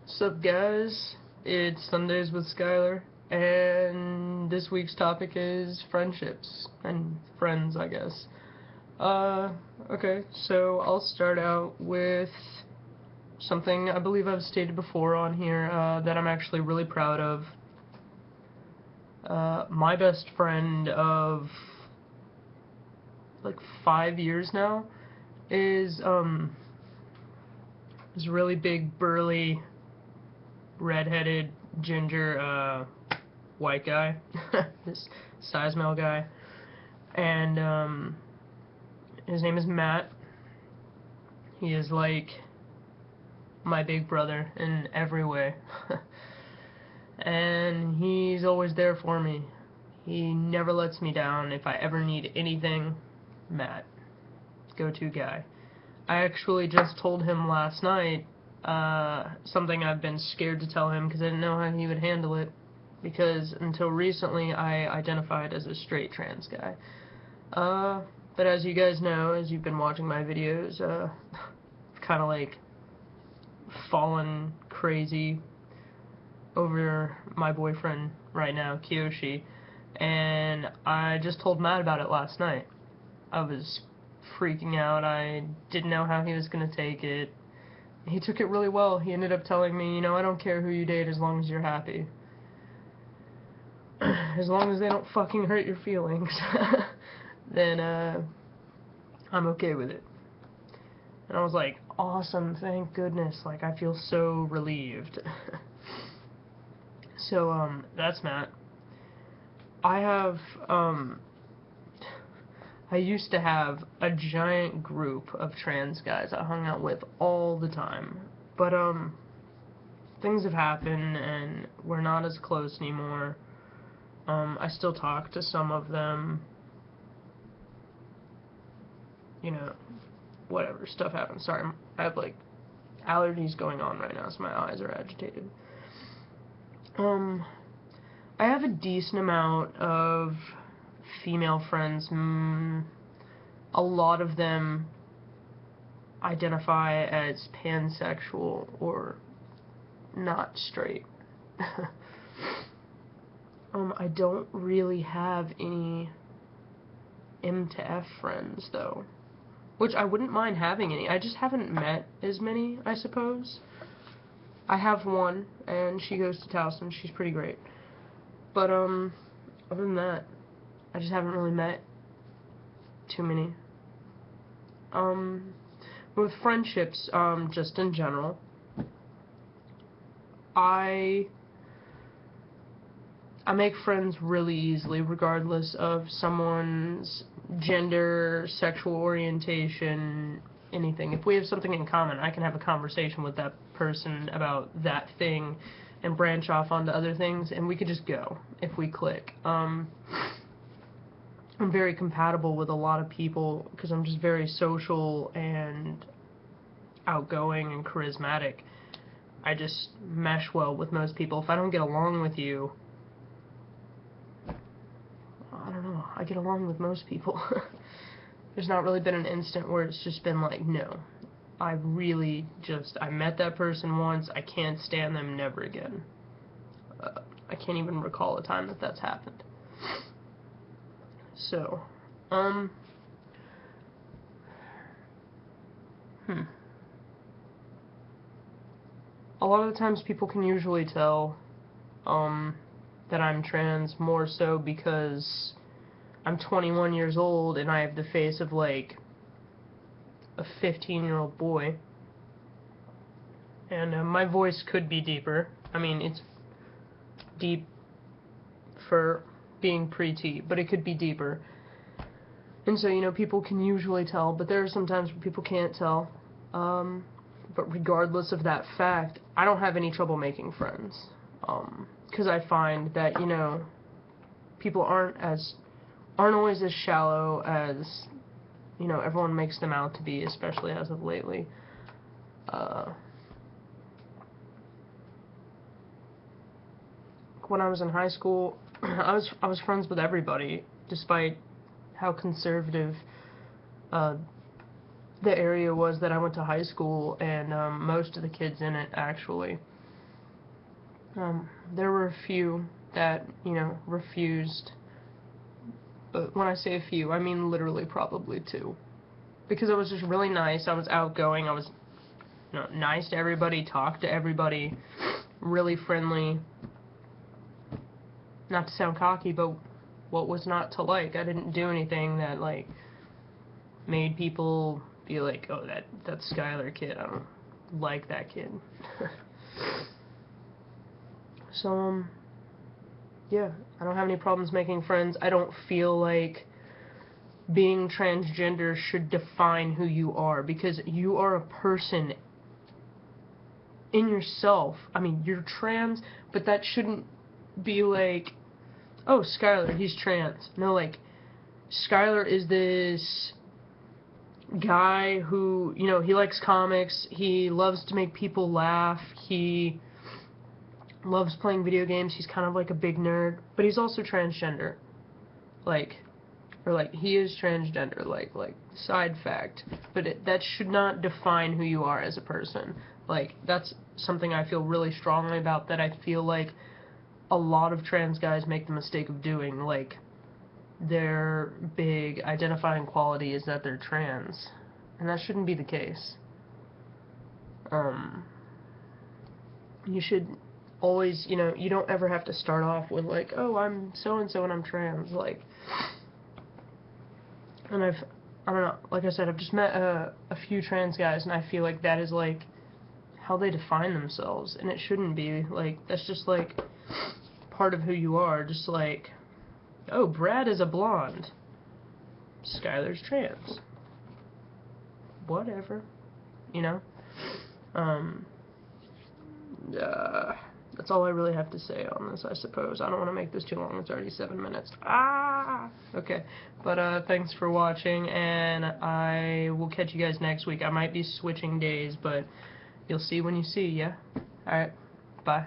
What's up, guys? It's Sundays with Skylar, and this week's topic is friendships and friends, I guess. Okay, so I'll start out with something I believe I've stated before on here that I'm actually really proud of. My best friend of like 5 years now is this really big, burly, redheaded, ginger, white guy, this size male guy, and his name is Matt. He is like my big brother in every way, and he's always there for me. He never lets me down. If I ever need anything, Matt, go-to guy. I actually just told him last night something I've been scared to tell him because I didn't know how he would handle it, because until recently I identified as a straight trans guy. But as you guys know, as you've been watching my videos, kind of like fallen crazy over my boyfriend right now, Kiyoshi, and I just told Matt about it last night. I was freaking out. I didn't know how he was going to take it. He took it really well. He ended up telling me, I don't care who you date as long as you're happy. As long as they don't fucking hurt your feelings, then I'm okay with it. And I was like, awesome, thank goodness. Like, I feel so relieved. So, that's Matt. I used to have a giant group of trans guys I hung out with all the time, but things have happened and we're not as close anymore. I still talk to some of them, whatever, stuff happens. Sorry, I have like allergies going on right now, so my eyes are agitated. I have a decent amount of female friends. A lot of them identify as pansexual or not straight. I don't really have any M to F friends, though, which I wouldn't mind having any. I just haven't met as many, I suppose. I have one, and she goes to Towson. She's pretty great. But, other than that, I just haven't really met too many. With friendships, just in general, I make friends really easily, regardless of someone's gender, sexual orientation, anything. If we have something in common, I can have a conversation with that person about that thing and branch off onto other things, and we could just go if we click. I'm very compatible with a lot of people because I'm just very social and outgoing and charismatic. I just mesh well with most people. If I don't get along with you, I don't know, I get along with most people. There's not really been an instant where it's just been like, no, I met that person once, I can't stand them, never again. I can't even recall a time that that's happened. So, a lot of the times people can usually tell, that I'm trans, more so because I'm 21 years old and I have the face of, like, a 15-year-old boy. And my voice could be deeper. I mean, it's deep for being pre-T, but it could be deeper. And so, people can usually tell, but there are some times where people can't tell. But regardless of that fact, I don't have any trouble making friends. Because I find that, people aren't always as shallow as, everyone makes them out to be, especially as of lately. When I was in high school, I was friends with everybody, despite how conservative the area was that I went to high school, and most of the kids in it, actually. There were a few that, you know, refused. But when I say a few, I mean literally probably 2. Because I was just really nice, I was outgoing, I was, you know, nice to everybody, talked to everybody, really friendly. Not to sound cocky, but what was not to like? I didn't do anything that, like, made people be like, oh, that Skylar kid, I don't like that kid. So, yeah, I don't have any problems making friends. I don't feel like being transgender should define who you are, because you are a person in yourself. I mean, you're trans, but that shouldn't be like, oh, Skylar, he's trans. No, like, Skylar is this guy who, you know, he likes comics, he loves to make people laugh, he loves playing video games, he's kind of like a big nerd, but he's also transgender. Like, or like, he is transgender, like, side fact. But that should not define who you are as a person. Like, that's something I feel really strongly about, that I feel like a lot of trans guys make the mistake of doing. Like, their big identifying quality is that they're trans, and that shouldn't be the case. You should always, you know, you don't ever have to start off with like, oh, I'm so-and-so and I'm trans, like, and I don't know, like I said, I've just met a few trans guys, and I feel like that is, like, how they define themselves, and it shouldn't be. Like, that's just, like, part of who you are, just like, oh, Brad is a blonde, Skylar's trans. Whatever, you know? That's all I really have to say on this, I suppose. I don't want to make this too long. It's already 7 minutes. Okay. But, thanks for watching, and I will catch you guys next week. I might be switching days, but you'll see when you see, yeah? Alright. Bye.